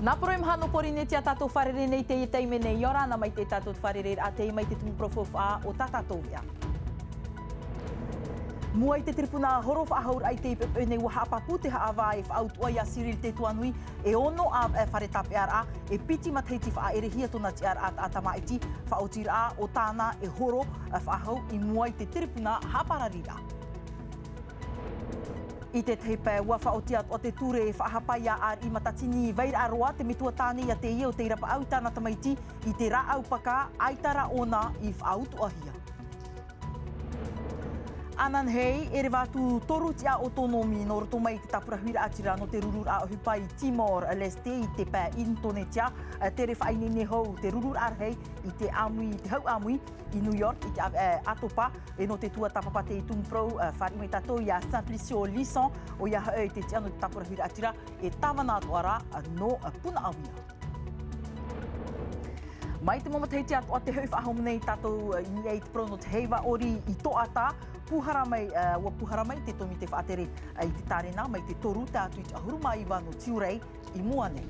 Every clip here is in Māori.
Naporo hano porine tia tatou wharere nei te teime nei orana mai te tatou wharere a te mai te tumu profofa o tatatou ia. Mua i te tripuna horof ahaur ai te pepe nei waha papu te haava e whautua ia Cyril te tuanui e ono a wharetape ara e piti mateiti wha ere hia tona ti ara a tamaiti whaotira a o tāna e horo whahau i mua i te tripuna hapararira. I te teipe ua whaotia o te ture e whahapaia ar i matatini veira aroa te mitua tāne ia te ia o te irapa au tāna tamaiti i te ra au paka aitara ona i whaautua hia. Anan hei, ere wātu toru tia autonomi no roto mai te tapurahuira atira no te rurur a hupai Timor Leste i te pā Indonesia, tere whainene hou te rurur ar hei i te amui, te hau amui i New York i te atopa e no te tua tapapate i tumprou whari mai tatou i a Simplicio Lison o ia hau te tia no te tapurahuira atira e tawana atuara no puna awina. Mai te momatei atu o te hau whahom nei tatou i ei te prono te heiwa ori i toata, puhara mai te tomi te whaatere i te tarena mai te toru te atu i te ahuruma iwa no tiurei i mua nei.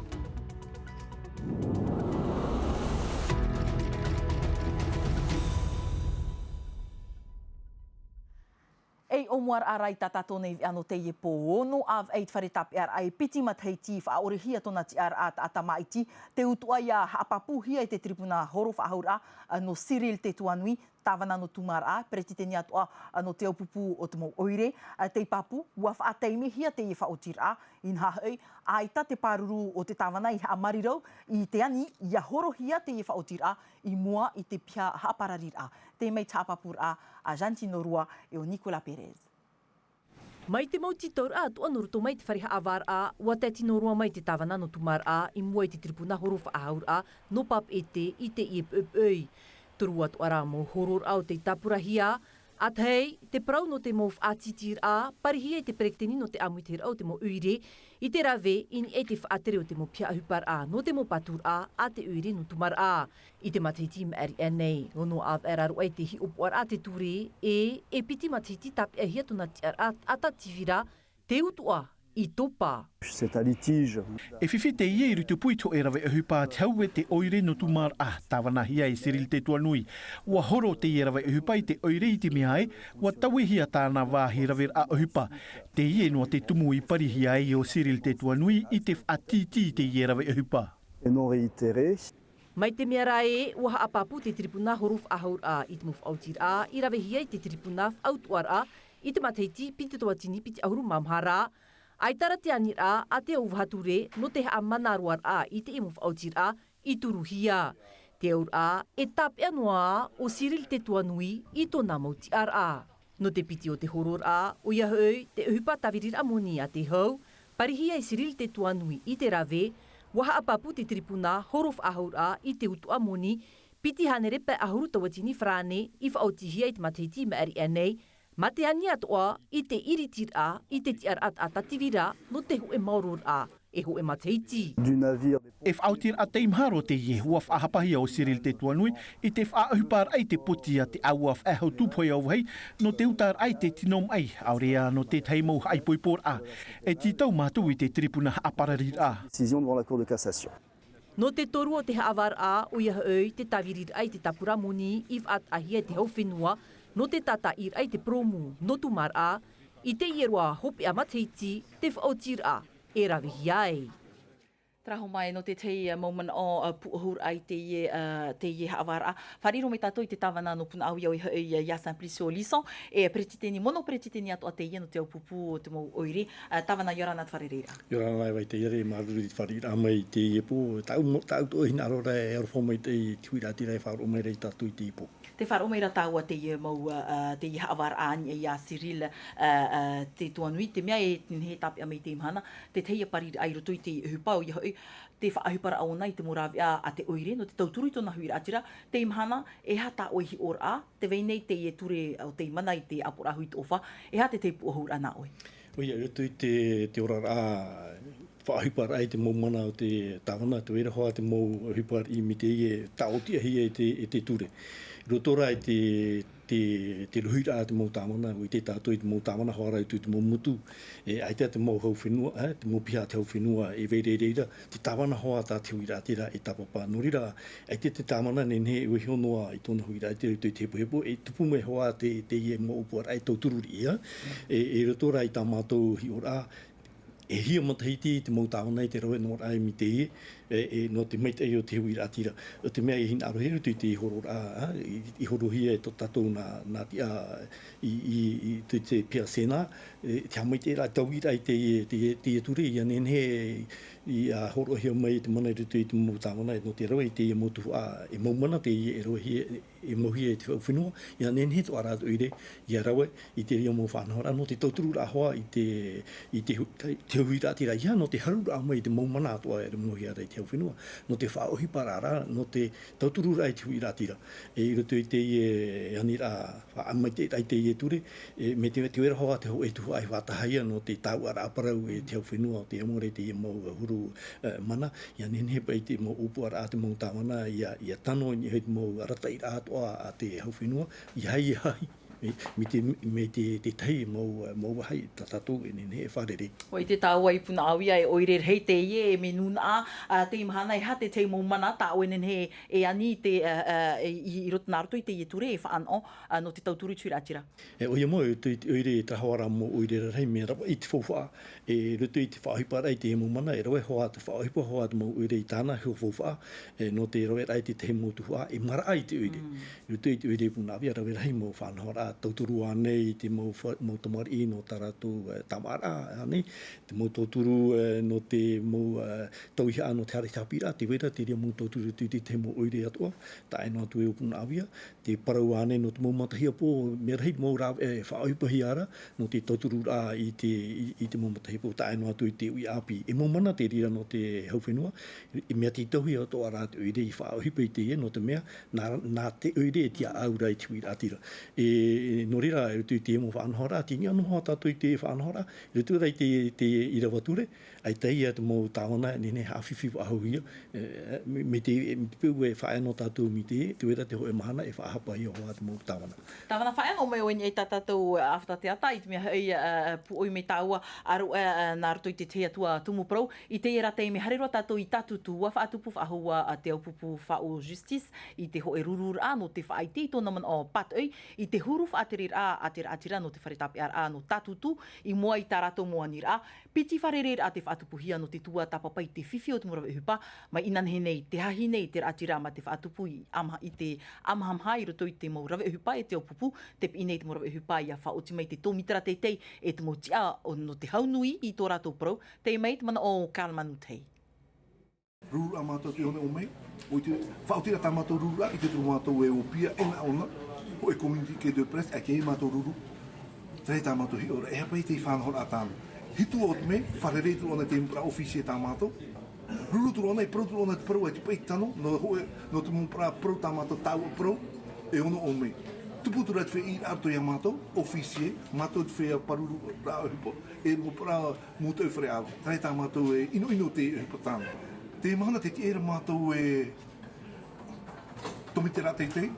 Ei omuar arai tatato nei ano te ie po ono av eit wharetape ar ai piti matheiti whaorehia tona ti ar at atamaiti te utua ia haapapuhia i te tribuna horo whahaura no Cyril te tuanui tawana no tumar a presidente atua no te aupupu o te mo oire te papu ua whaateime hia te ie whaotira in hahei aita te paruru o te tawana i haamariro i te ani ia horo hia te ie whaotira i mua i te pia haapararira te mei tāpapur a Argentino Rua e o Nicola Perez. Mai te mauti taur a tua noruto mai te whariha avar a, ua te tino rua mai te tawana no tumar a, i mua i te tribuna horo whaahaur a, no pap e te i te iep ei. Turu atu ara mo horor au te tapurahia, at hei, te prau no te mo whaatitir a, parihia i te prekteni no te amuitir au te mo uire, i te rave in e te whaatere o te mo pia ahupar a, no te mo patur a te uire no tumar a. I te matiti maari anei, ono av eraru ai te hi opoar a te ture, e piti matiti tapi ahia tona ti ar atativira, te utua i topa. C'est un litige. E whiwhi te ie i rutu puito e rawe ahupa te haue te oire no tumar a tawana hia i Cyril te tuanui. Ua horo te ie rawe ahupa i te oire i te mihae, ua tawe hia tāna wāhi rawe a ahupa. Te ie noa te tumu i parihia i o Cyril te tuanui i te whaatiti te ie rawe ahupa. Et non réitéré. Mai te mea rae, ua haapapu te tribuna horuf ahaur a i te muf autir a, i rawe hia i te tribuna autuar a, i te mateiti piti toa tini piti ahuru mamhara, aitara te anira a te auvature no te haa manaruar a i te imuf autir a i turuhia. Te aur a e tapea noa o Cyril te tuanui i tōna mauti ar a. No te piti o te horor a, o ia hau te uhupa tawirir amoni a te hau, parihia i Cyril te tuanui i te rave, waha apapu te tripuna horof ahaur a i te utu amoni, piti hanerepe ahuru tawatini frane i whaotihia i te mateiti maari anei, ma te ani atoa i te iritir a, i te tiar at atativira no te hoe maurur a, e hoe mateiti. E whautir a te imharo te ie hua whahapahia o Cyril te tuanui, i te whaahupar ai te potia te aua whahau tūpoi au hei, no te utar ai te tinom ai, aurea no te teimau ai poipor a, e titau mātou i te tribuna apararir a. Décision devant la Cour de cassation. No te toru o te haavar a, o ia hau te tawirir ai te tapuramoni, i whaat ahia te hau whenua, no te tata ir ai te promu no tumar a, i te ierua hopi a mateiti te whaotir a, e rawihi ai. Traho mai no te tei moment o puhur ai te ie haavar a. Whariro mai tātou i te tawana no puna au iau i hau ia Simplicio Lison, e pretiteni, mono pretiteni atu a te ie no te aupupu o te mau oire, tawana Yorana te wharereira. Yorana vai te ere maruri te wharereira mai te ie po, tau to hina arora e arofo mai te tuira tira e wharo mai rei tātou i te ie po. Te wharo mai rata ua te ie mau te ie haavar a ni ia Cyril te tuanui, te mea e he tapi a mei te imhana, te teia pariri ai roto i te hupau i hau, te whaahupara au nei te morawi a te oire, no te tauturu i tōna huira atira, te imhana e hata oihi or a, te weinei te ie ture o te imana i te apura hui tofa, e hata te puahur ana oi. Oia, roto i te orara a whaahupara ai te mau mana o te tawana, te wera hoa te mau hupara i mi te ie taotia hia e te ture. Rotora i te te ruhira te mau tāmana, o te tātou i te mau tāmana, hoara i te mau mutu, ai te mau hau whenua, te mau piha te hau whenua, e vere reira, te tāwana hoa tā te huira tira e tapapa. No rira, ai te tāmana nene e wehi honoa i tōna huira te hepo, e tupu me hoa te ie mo upuar, ai tau tururi ia, e rotora i tā mātou hi ora, e hia matahiti te mau tāwana i te rawe no rai mi te no te meita e o te hui ratira. O te mea i hina aroheru tu te horo rā, i horo hia e to tatou nā tia i te pia sena, te hamaite rā tau i rai te ture i anenhe i a horo hia mai te mana rutu i te mau tāwana no te rawe i te motu e mau mana te e rawe hia e mau hia e te whenua, i anenhe to arātu ire i a rawe i te ria mau whanahora, no te tauturu rā hoa i te hui ratira ia, no te haru rā mai te mau mana atua e mau hia rei te whenua, no te whaohi parara, no te tauturu rai te hui ratira. E i roto i te ani rā whaamai te rai te ie ture, me te wera hoa te ho e tuhu ai whatahaia no te tau ara aparau e te whenua o te amore te ie mau huru mana, ia nenhepa i te mau upu ara te mau tāwana, ia tano i hei te mau rata i rā atoa a te hau whenua, i hai. Me te tai mau wahai tatatou e nene e wharere. O i te tāua i puna awia e oire hei te ie e me nuna te mahana i hate te mau mana tā o e nene e ani i roto i te ie ture e whaano no te tauturu tui rātira. O ia mo, oire e tahawara mo oire rei mea rawa i te whauwha, e roto i te whaohipa rei te mau mana, e rawe hoa te whaohipa hoa te mau oire i tāna heo whauwha, no te rawe rei te mau tuhua, e mara ai te oire. Roto i te oire puna awia rawe rei mo whanahora tauturu anei te mau tamari no taratu tamara anei te mau tauturu no te mau tauiha no te hare tapira te wera te ria mau tauturu te mau oire atua ta e no atu e upuna awia te parau anei no te mau matahia po me rei mau rā whaoipahi ara no te tauturu rā i te mau matahia po ta e no atu i te ui api e mau mana te rira no te hau whenua e mea te tauhi atua rā te oire i whaohipa i te ia no te mea nā te oire e tia aura i te ui rātira no rira e tu te mo whanahora, tini anu hoa tātou i te whanahora, e tu rei te irawature, ai te ia te mo tāwana, nene hawhiwhi wahau hia, me te pēu e whaeno tātou mi te wera te hoe mahana e whahapa hia hoa te mo tāwana. Tāwana whaeno me oen e tātou awhata te ata, i te mea hei puoi me tāua aru nā rato i te te atua tumu prau, i te era te me hareroa tātou i tātutu wa whaatupu whahua te aupupu whao justice, i te hoe rurur no te whaiti tōna man o patoi, i te huru whaaterir atira no te wharetapi no tātutu, i mua i tā rato mua nira, piti wharerer te whaatupuhia no te tua tapapai te whiwhi o te murawa hupa, mai inan he nei te hahi nei te atira ma te whaatupu i te amahamha i roto i te mau rawe hupa e te opupu, te pi nei te murawa hupa i a whaoti mai te tōmitara teitei e te motia no te haunui i tō rato pro, te mai te mana o Kalmanu tei. Ruru a mātou te hone o mei, o te whaotira tā mātou ruru a, i te tū mātou e o pia e ngā ona, o e community ke de press, a ke e mātou ruru, trei tā mātou hi ora, e hapa i te whanahora a tāna. Hitu o te me, wharerei turu ona te mpra ofisi e tā mātou, ruru turu ona, i pro turu ona te pro e te pei tano, no te mpra pro tā mātou tau o pro, e ono o mei. Tupu turu atu whee i arto i a mātou, ofisi e, mātou te whea paruru rā o hipo, e mpra mūtou e whare awa. Trei tā mātou e ino te hipo tāna. Te mahana te era mātou e tomitera teitei,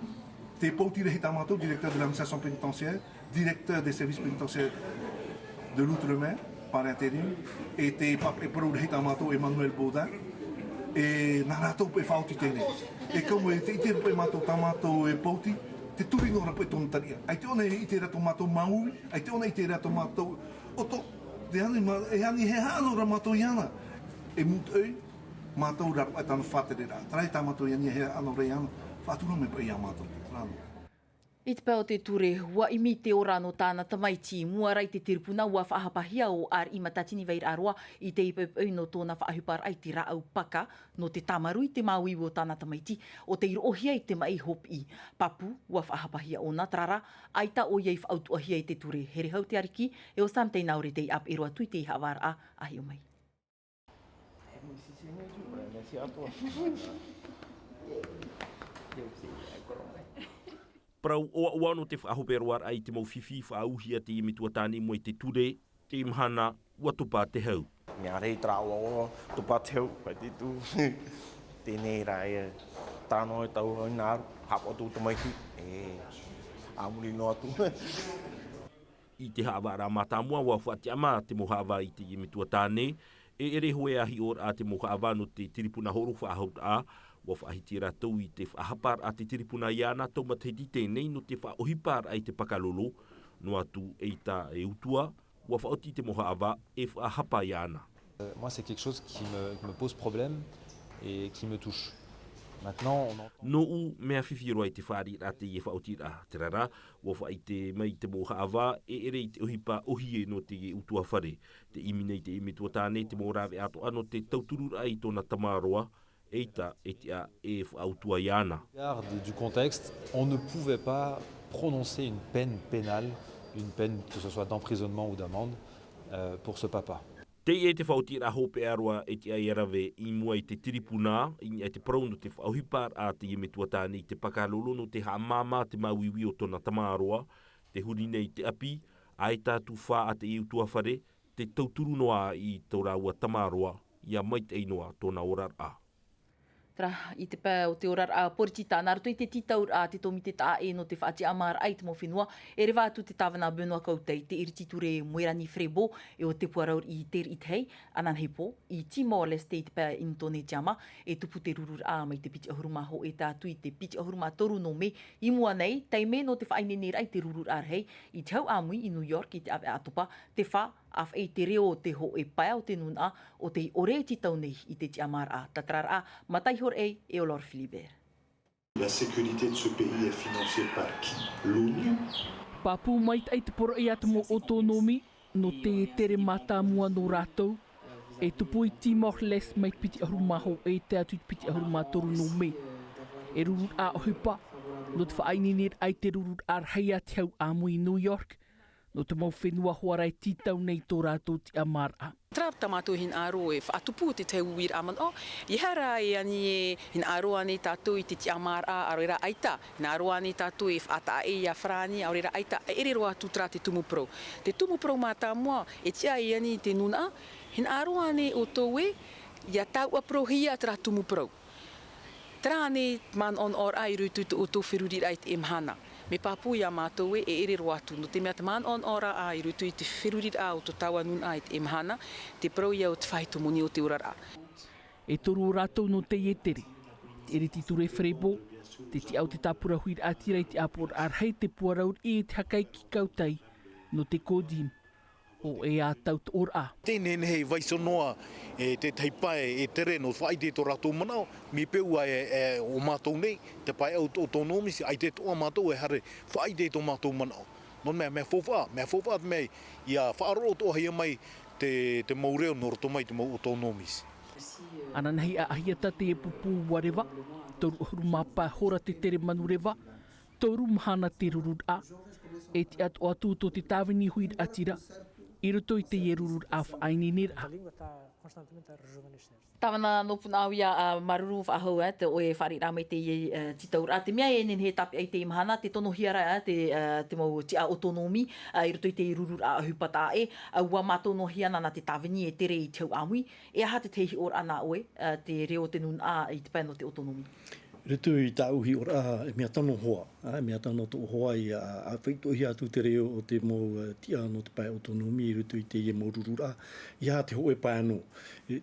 te pautire he tā mātou, directeur de l'administration pénitentiaire, directeur des services pénitentiaires de l'outre-mer, par intérim, e te pape e parou he tā mātou Emmanuel Baudin, e nā rātou pe whaoti tēnei. E kaumu e te itera pe mātou tā mātou e pauti, te turi no rapo e tonu taria. Ai te ona e itera tō mātou maui, ai te ona e itera tō mātou oto, e hani he hāno ra mātou iana, e mūtu ei, mātou rapo e tāna whātere rā. Trai tā mātou iani he ano rei ana, whātura me pa ia mātou. Rāno. I te pēo te ture, wa imi te ora no tāna tamaiti, mua rai te tirpuna ua whaahapahia o ar i matatini veir aroa i te ipepeu no tōna whaahupar ai te rāau paka no te tamarui te maui o tāna tamaiti o te irohia i te mai hop i papu ua whaahapahia o nā trara aita o iei whaautuahia i te ture. Here hau te ariki e o samtei naure te i ap e roa tui te i hawar a ahi o mai. Parau o no te whaahoperoar ai te mau whiwhi whaauhia te imitua tāne mo i te ture, te mahana, ua tupa te hau. Mea rei trawa o tupa te hau, pai te tū. Tēnei rai tāno e tau hau nāru, hapo tū tamaiti. amuri no atu. I te haawara matamua wa whati ama te mohawa i te imitua tāne, e ere hoe ahi or a te mohawa no te tiripuna horu whaahot a, wa whaahiti ratou i te whaahapar a te tiripuna iana, tau matahiti tēnei no te whaohipar ai te pakalolo, no atu e ta e utua, wa whaoti te mohawa e whaahapa iana. Moi, c'est quelque chose qui me pose problème et qui me touche. Maintenant, on entend... No u mea whiwhiro ai te whaari rate i e whaoti a te rara, wa wha i te mai te mohawa, e ere i te ohipa ohie no te utua whare. Te iminei te imitua tāne, te morawe ato ano te tauturura ai tōna tamaroa, eita e te a e whaautua iana. Du contexte, on ne pouvait pas prononcer une peine pénale, une peine que ce soit d'emprisonnement ou d'amende, pour ce papa. Te e te whaotira hope aroa e te aiarawe i mua i te tiripuna, i te prauno te whaohipar a te imetua tāne i te pakalolo no te haamama te mauiwi o tōna tamaroa, te hurine i te api, a e tātu wha a te iutua whare, te tauturu noa i tō rāua tamaroa, ia mait einoa tōna orar a. I te pā o te orar a poriti tāna rato i te titaur a te tomi te taa e no te whaati amar ai te mo whenua. E rewa atu te tāwana Benoa Kautei, te irititure Moerani Frebo e o te puaraur i ter i te hei, anan hei pō, i Timor-Leste i te pā intone tiama, e tupu te rurur a mai te piti ahuruma ho e tātu i te piti ahuruma toru no me, i mua nei, teime no te whainene rai te rurur ar hei, i te hau amui i New York i te awe atopa, te wha, af e te reo te ho e pai o te nuna o te ore ti tau nei i te ti amar a tatrar a matai hor e Olor Philibert. La sécurité de ce pays est financée par qui? L'ONU? Papu mai ai te poro e atu mo autonomi no te tere mata mua no rātou e tupu i Timor-Leste mai piti ahurumaho e te atu i piti ahurumatoru no me. E rurur a ohipa no te whainini ai te rurur ar hei ati hau amu i New York no te mau whenua hoarai titau nei tō rātou ti amar a. Trap tamato hin aro e whaatupu te te uir aman o, i hara e ani e hin aro ane tātou i te ti amar a aroera aita, hin aro ane tātou e whaata e a whrani aroera aita, e ere roa tutra te tumupro. Te tumupro mātā mua e tia e ani te nuna, hin aro ane o tō e, ia tau apro hia tra tumupro. Tra ane man on or ai rutu o tō whiruri ai te mahana. Me papu ia mātou e ere roa atu. No te mea te man on ora a i rutu i te whiruri a o tō taua nun a i te mahana, te prau ia o te whaitomoni o te urara. E toru o rātou no te ietere, te ere ti ture Frebo, te ti au te tāpura huir ātira i te apor ar hei te puaraur i te hakai ki kautai no te kodim o e a taut or a. Tēnei nei vaisonoa e te teipae e tere no whai te tō rātou manao, mi peua o mātou nei, te pai au autonomisi, ai te toa mātou e hare whai te tō mātou manao. Non mea fōwha mea ia whaaro tō hia mai te maureo no roto mai te mau autonomisi. Ana nahi a ahiata te e pupu warewa, toru hurumapa hora te tere manu rewa, toru mahana te rurur a, e te atu atu tō te tāwini huir atira, i roto i te ierurur a whaini nera. Tāwana nopuna au ia maruru whaahau te oe whari rāmei te titaur. Te mea e nen he tapi ai te imahana, te tono hiara te mau ti a autonomi, i roto i te ierurur a hupata e, ua mātou no hiana na te tāwini e tere i te hau amui, e aha te tehi or ana oe, te reo te nun a i te pai no te autonomi. Rutu i tā uhi ora e mea tano hoa, mea tano tō hoa i a whaitohi atu te reo o te mau tia no te pai autonomi i rutu i te ie mau rurura, i a te hoe pai anō.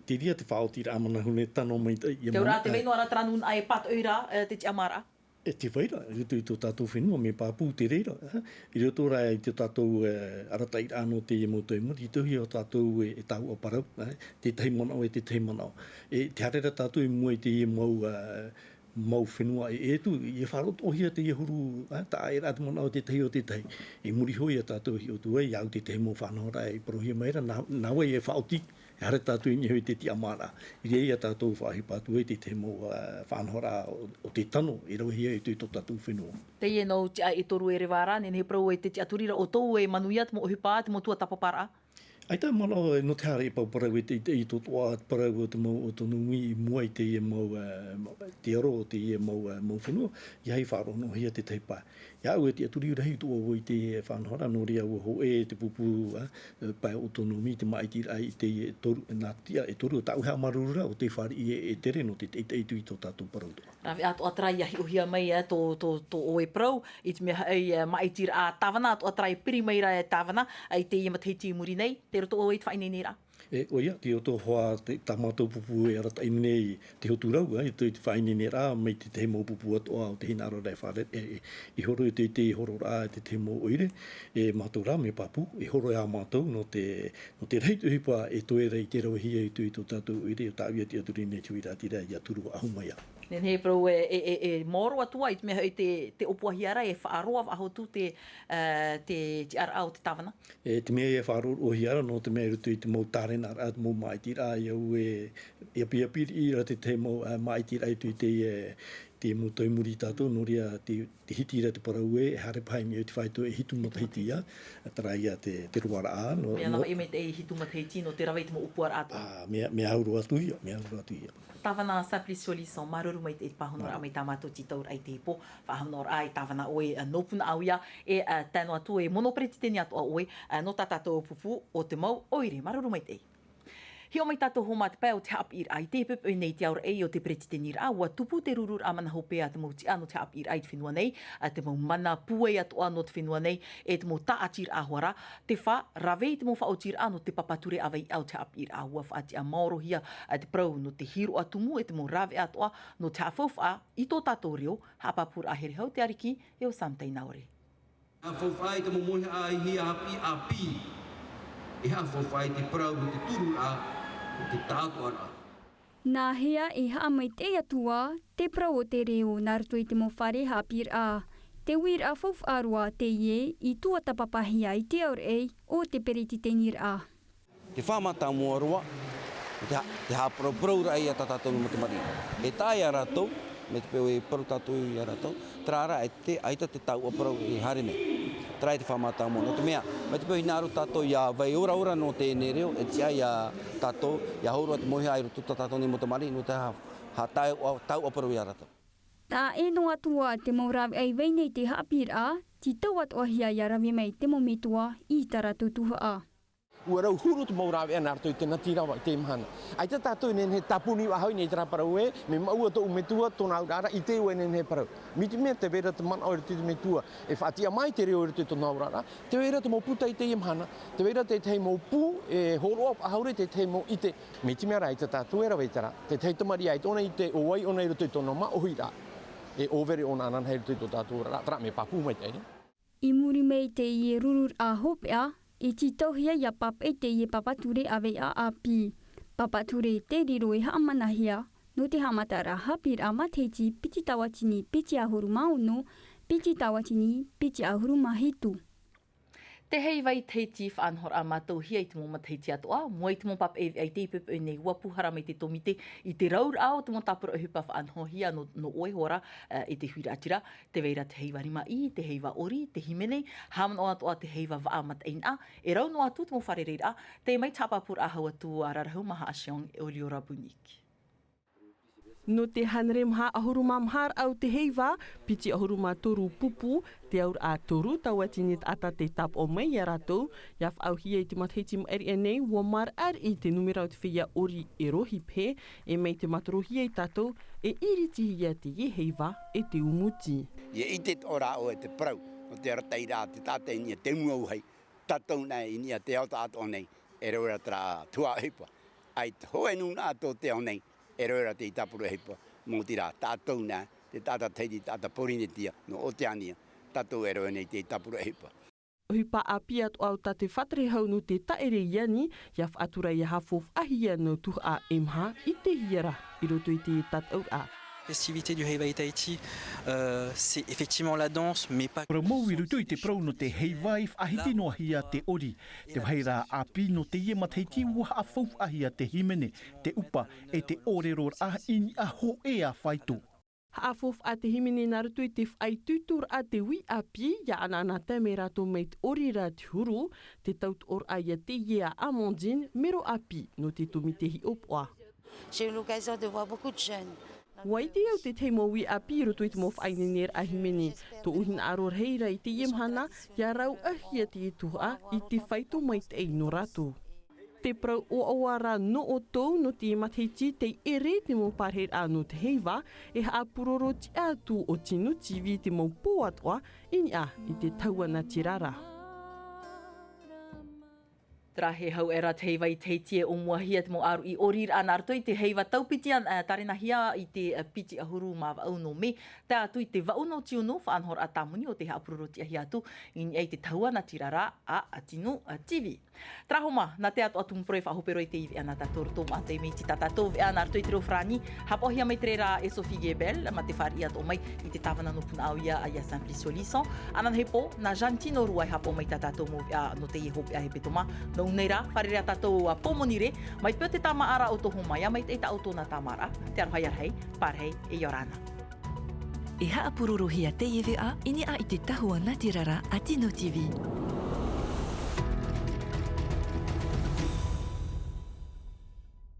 Te ria te whaoti rā mana hune tano mai tai. Te ora te weino ara tranun ai pat oira te ti amara? E te whaira, i rutu i tō tātou whenua, me pāpū te reira. I rutu ora i te tātou aratai rāno te ie mau toi muri, i tuhi o tātou e tāu o parau, te teimanao e te teimanao. E te harera tātou i mua i te ie mau whenua e tu, i e wharot ohia te iehuru, ta ae rātu mana o te tei o te tei. I muri hoi a tātou hi o tu e, iau te tei mo whanora e parohia maira, nā wai e whaoti, e hare tātou i hoi te ti amara. I rei a tātou whahi pātu e te tei mo whanora o te tano, i rauhia e tu i tō tātou whenua. Te ie nau tia e toru e rewara, nene he prau e te tia turira o tōu e manuia, te mo ohipa, te mo tua tapapara. Ai tā mana no te hara e pau parau e te i tō toa parau o te mau autonomi i mua i te ia mau te aro o te ia mau whenua, i hei wharo no hia te teipai. Ya ue te aturi urahi tu o i te whanhora no rea o ho te pupu pai autonomi te maiti ai te toru na tia e toru tau ha marurura o te whari e tere no te tui tō tātou parauto. Rawe ato atrai ahi uhia mai tō oe prau i te mea ai maiti a tawana ato atrai piri mai ra e tawana ai te ia matahiti muri nei te roto o i te whaine nei ra. O ia, te oto hoa te tamatou pupu e ara taini nei te hoturau, i te whaine nei rā, mei te mo pupu atoa o te hina aro rei whare, i horo i te horo rā e te mo oire, e mātou rā me papu, i horo e a mātou no te reitu hipa e toe rei te rauhia i tui tō tātou oire, o tāwia te aturi nei tui rā tira i aturu ahumaya. Nenei prau moro atua i te mea te opuahiara e whaaroa ahotu te ara o te tawana? Te mea e whaaroa o hiara no te mea rutu i te mau tārena rā te mau maitira iau e apiapiri i ra te mau maitira i tui te mo toi muri tātou, no rea te hitira te parau e hare pai mea te whaito e hitu matahiti ia, tara ia te ruara a. Mea nawa e me te hitu matahiti no te rawa i te mo upuara atua. Mea auru atu ia, mea auru atu ia. Tawana sapli solution maruru mai te pahonora a mai tāmatou titaur ai te hipo, whahonora ai tawana oe nopuna au ia e tēnu atu e monopreti tēni atu a oe no tātou pupu o te mau oire, maruru mai te. Hio mai tātou homa te pai o te hap ir ai te pepe nei te aura ei o te preti te nira ua tupu te rurur a mana hopea te mau ti ano te hap ir ai te whenua nei, te mau mana puei atu ano te whenua nei, e te mau taatir a huara, te wha rawei te mau whaotir ano te papature awei au te hap ir a hua whaati a maorohia te prau no te hiro atumu e te mau rawe atua no te hawhauwha i tō tātou reo, hapapur a here hau te ariki e o Samtei Naore. Hawhauwhai te momohe a hi a hapi a pi, e hawhauwhai te prau no te turu a Nā hea e haa mai te atua, te prau o te reo nā rutu i te mowhare hapir a. Te wir a whauf arua te ie i tua tapapahia i te aur ei o te periti te nir a. Te whamata mua arua, te hāprau rai a tatatou mo te mari. E tāi a ratou, me te peo e paru tātou i a ratou, trāra e te aita te tau a parau e hare nei. Trai te whamata mua. No te mea, me te peo hinaru tātou ia vai ora no te nereo, e tia ia tātou, ia haurua te mohi airu tuta tātou ni mo te mari, no te tau a parau i a ratou. Tā e no atua te maurawi ai weinei te hapir a, ti tau atua hia ia rawi mai te mometua i tara tutuha a. Ua rau huru te maurawe ana arto i te natirawa i te mahana. Ai te tātou nen he tapuni wa hau nei tera parau e, me maua tō umetua tōna aurara i te ue nen he parau. Miti mea te vera te mana oira te metua, e whaatia mai te reo te tōna aurara, te vera te mauputa i te mahana, te vera te tei mau pū, e horo a haure te tei mau i te, miti mea rai te tātou e rawe tara, te tei tamari ai tōna i te oai ona i roto i tōna maohi ra, e overe ona anan hei roto i tō tātou rara, tara me papu mai te. I muri mei te i rurur a hopea, i ti tauhia ia papa e te i papature awe a api. Papature te riro e haamanahia, no te hamatara hapir a mateiti piti tawatini piti ahuru maunu, piti tawatini piti ahuru mahitu. Te hei vai teiti whaanhor a mātou hia i te mō mateiti atoa, mua i te mō pap e ai te pepe nei wapuhara me te tomite i te raur ao te mō tapura o hupa whaanhor hia no oehora i te huira atira, te veira te heiwa rima i, te heiwa ori, te himene, haman o atoa te heiwa waamat ein a, e rau no atu te mō wharereira, te mai tapapur a hau atu a rarahau maha asiong e Oliora Bunik. No te hanrem ha ahuru mamhar au te heiva, piti ahuru ma toru pupu, te aur a toru tawatinit ata te tap o mai a ratou, iaf au hia i te matheiti eri e nei, wa mar ar i te numera o te whia ori e rohi pē, e mei te mataro hia i tātou, e iriti hia te ie heiva e te umuti. Ie i te ora o e te prau, o te rataira te tātei nia te mua uhei, tatou nei nia te auta ato nei, e roera tra tua hipa. Ai te hoe nuna ato te au nei, e roera te i tapuru hipa, mō tira tātou nā, te tāta teiti tāta porinetia, no o te ania, tātou e roera nei te i tapuru hipa. Hipa a pia to au ta te whatre hau no te taere iani, iaf atura i hafof ahia no tuha a emha i te hiera, i roto i te tatau a. Festivité du Heiwai Tahiti, c'est effectivement la danse, mais pas... Ora mau i rutu i te prau no te heiwai ahiti no ahia te ori, te waheira api no te ie mataiti ua a fau ahia te himene, te upa e te oreror a ini a ho e a whaitu. Haafof a te himene nā rutu i te whai tutur a te wi api, ia ana te me rato meit ori ra te huru, te taut or a ia te ie a Amandine, mero api no te tomitehi opoa. J'ai eu l'occasion de voir beaucoup de jeunes Waiti au te teimowi a piru tu i te mof ainenir a himeni. To uhin aror heira i te imhana, ia rau ahia te ituha i te whaitu mai te eino ratu. Te prau o awara no o tau no te matheiti te ere te mo parher anu te heiva e haapuroro ti atu o tinu tivi te mo poatoa ini a i te tauana tirara. Tra he hau era te heiva i te heitie o mua hia te mo aru i orir ana arto i te heiva taupiti tarena hia i te piti ahuru ma au no me. Te atu i te wauno tiunu whaanhor a tamuni o te haapuroro ti ahi atu i ei te tauana tirara a atinu TV. Trahoma, na te atu mproi whahopero i te iwi ana tatoro tō ma te mei ti tatatou vi ana arto i te reo frani. Hapohia mai trera e Sophie Gebel ma te whari ato mai i te tawana no puna au ia a ia Simplicio Lisson. Anan hepo, na Jantino Ruai hapo mai tatatou mo no te i hopi a he petoma. No neira, wharerea tātou a pomonire, mai pio te tama ara o toho mai, mai te eita auto na tamara, te arohai arhei, parhei e Yorana. E haapururu hia te iwi a, ini a i te tahua natirara a Tino TV.